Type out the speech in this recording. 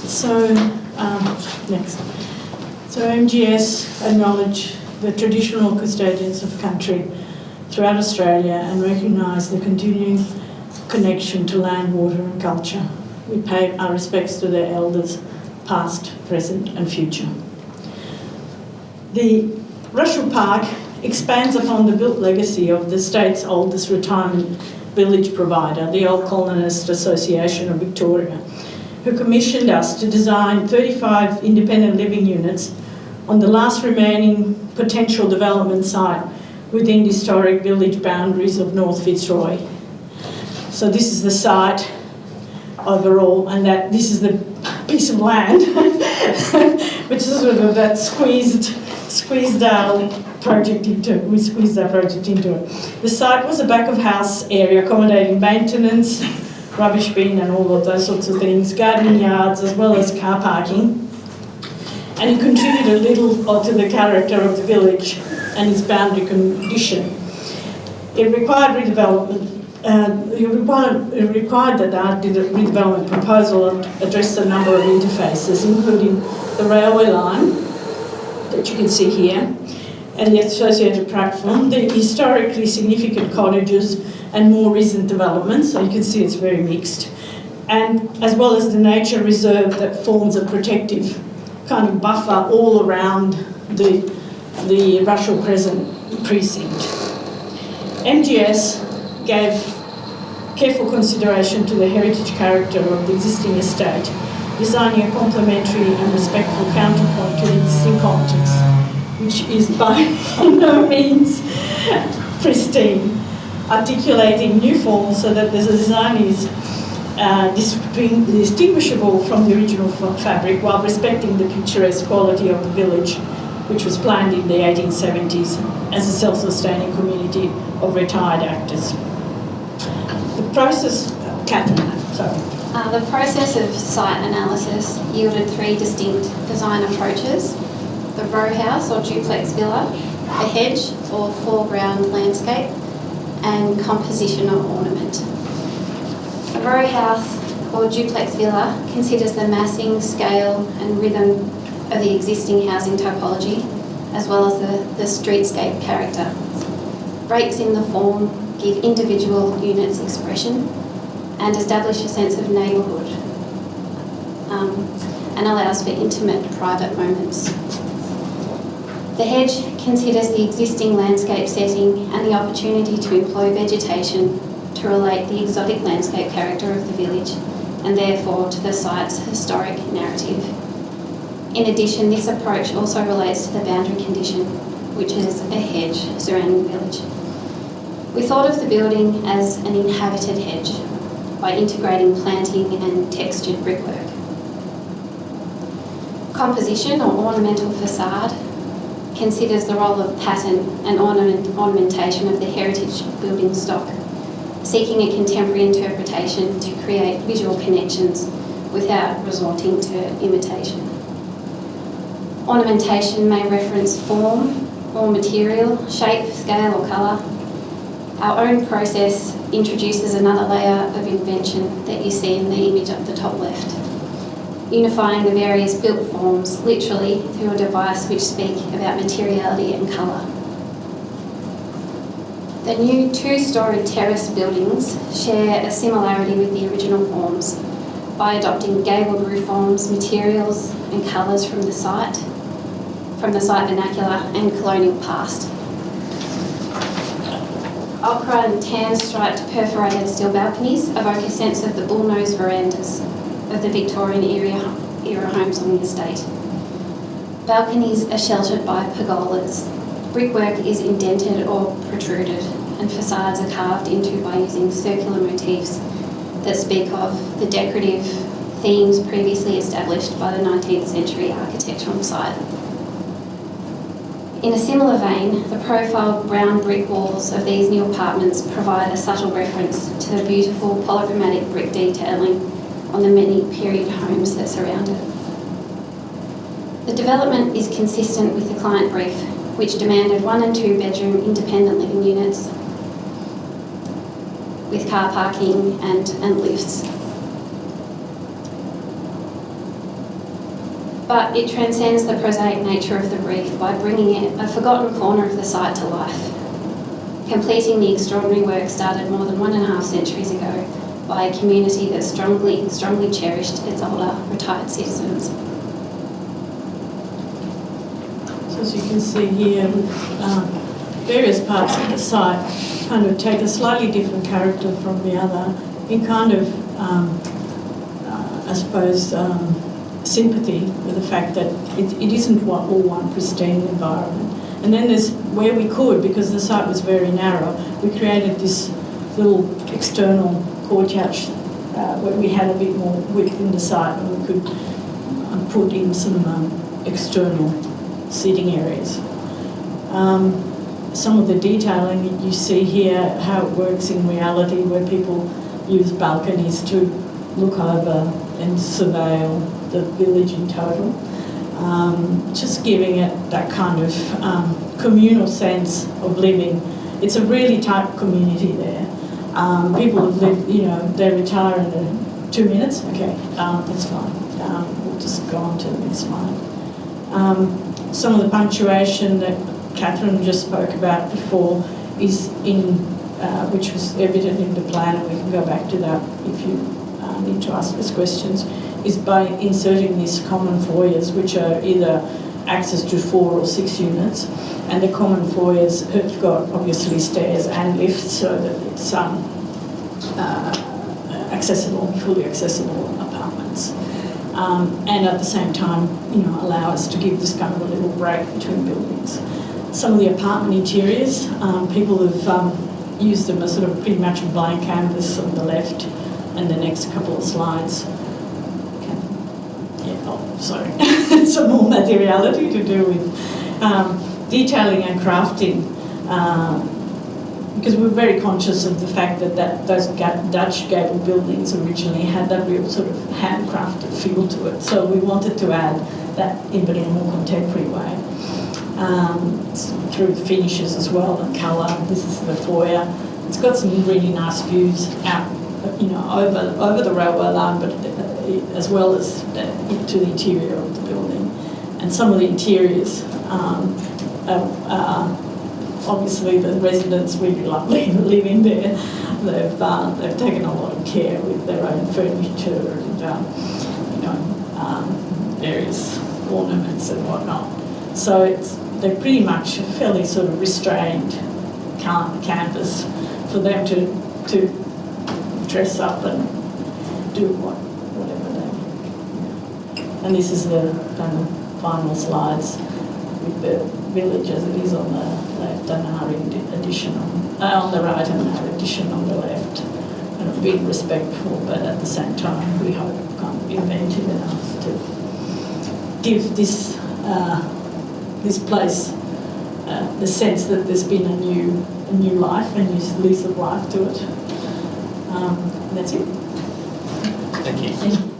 So, next. So MGS acknowledge the traditional custodians of country throughout Australia and recognise the continuing connection to land, water and culture. We pay our respects to their elders, past, present and future. The Rushall Park expands upon the built legacy of the state's oldest retirement village provider, the Old Colonists Association of Victoria, who commissioned us to design 35 independent living units on the last remaining potential development site within the historic village boundaries of North Fitzroy. So this is the site overall, and this is the piece of land which is sort of that squeezed our project into it. We squeezed our project into it. The site was a back of house area accommodating maintenance, rubbish bin and all of those sorts of things, gardening yards as well as car parking. And it contributed a little to the character of the village and its boundary condition. It required redevelopment. It required that our redevelopment proposal address a number of interfaces, including the railway line that you can see here, and the associated platform, the historically significant cottages and more recent developments, so you can see it's very mixed, and as well as the nature reserve that forms a protective kind of buffer all around the Rushall Crescent precinct. MGS gave careful consideration to the heritage character of the existing estate, designing a complementary and respectful counterpoint to the existing complex, which is by no means pristine, articulating new forms so that the design is distinguishable from the original fabric while respecting the picturesque quality of the village, which was planned in the 1870s as a self-sustaining community of retired actors. The process, Catherine, sorry. The process of site analysis yielded 3 distinct design approaches: the row house or duplex villa, the hedge or foreground landscape, and composition or ornament. A row house or duplex villa considers the massing, scale and rhythm of the existing housing topology, as well as the streetscape character. Breaks in the form give individual units expression and establish a sense of neighbourhood, and allows for intimate private moments. The hedge considers the existing landscape setting and the opportunity to employ vegetation to relate the exotic landscape character of the village and therefore to the site's historic narrative. In addition, this approach also relates to the boundary condition, which is a hedge surrounding the village. We thought of the building as an inhabited hedge by integrating planting and textured brickwork. Composition or ornamental facade considers the role of pattern and ornamentation of the heritage building stock, seeking a contemporary interpretation to create visual connections without resorting to imitation. Ornamentation may reference form or material, shape, scale or colour. Our own process introduces another layer of invention that you see in the image at the top left, unifying the various built forms literally through a device which speak about materiality and colour. The new 2-storey terrace buildings share a similarity with the original forms by adopting gabled roof forms, materials and colours from the site vernacular and colonial past. Ochre and tan-striped perforated steel balconies evoke a sense of the bullnose verandas of the Victorian era homes on the estate. Balconies are sheltered by pergolas. Brickwork is indented or protruded, and façades are carved into by using circular motifs that speak of the decorative themes previously established by the 19th century architecture on site. In a similar vein, the profiled brown brick walls of these new apartments provide a subtle reference to the beautiful polychromatic brick detailing on the many period homes that surround it. The development is consistent with the client brief, which demanded 1 and 2 bedroom independent living units with car parking and lifts. but it transcends the prosaic nature of the brief by bringing a forgotten corner of the site to life, completing the extraordinary work started more than 1.5 centuries ago by a community that strongly cherished its older retired citizens. So as you can see here, various parts of the site kind of take a slightly different character from the other in kind of, I suppose, sympathy with the fact that it isn't all one pristine environment. And then there's where we could, because the site was very narrow, we created this little external courtyard where we had a bit more width in the site, and we could put in some external seating areas. Some of the detailing that you see here, how it works in reality, where people use balconies to look over and surveil the village in total. Just giving it that kind of communal sense of living. It's a really tight community there. People have lived, they retire in 2 minutes. Okay, that's fine. We'll just go on to the next slide. Some of the punctuation that Catherine just spoke about before is in, which was evident in the plan, and we can go back to that if you need to ask us questions, is by inserting these common foyers, which are either access to 4 or 6 units, and the common foyers have got obviously stairs and lifts so that it's accessible, fully accessible apartments. And at the same time, allow us to give this kind of a little break between buildings. Some of the apartment interiors, people have used them as sort of pretty much a blank canvas on the left, and the next couple of slides. Sorry, some more materiality to do with detailing and crafting, because we're very conscious of the fact that those Dutch gabled buildings originally had that real sort of handcrafted feel to it. So we wanted to add that in but in a more contemporary way, through the finishes as well and colour. This is the foyer. It's got some really nice views out, over the railway line, but as well as into the interior of the building. And some of the interiors, obviously the residents really love living there. They've taken a lot of care with their own furniture and various ornaments and whatnot. So they're pretty much a fairly sort of restrained canvas for them to dress up and do whatever they. And this is the kind of final slides with the village as it is on the left and our addition on the right and our addition on the left. And being respectful, but at the same time we hope kind of inventive enough to give this place the sense that there's been a new life, a new lease of life to it. That's it. Thank you. Thank you.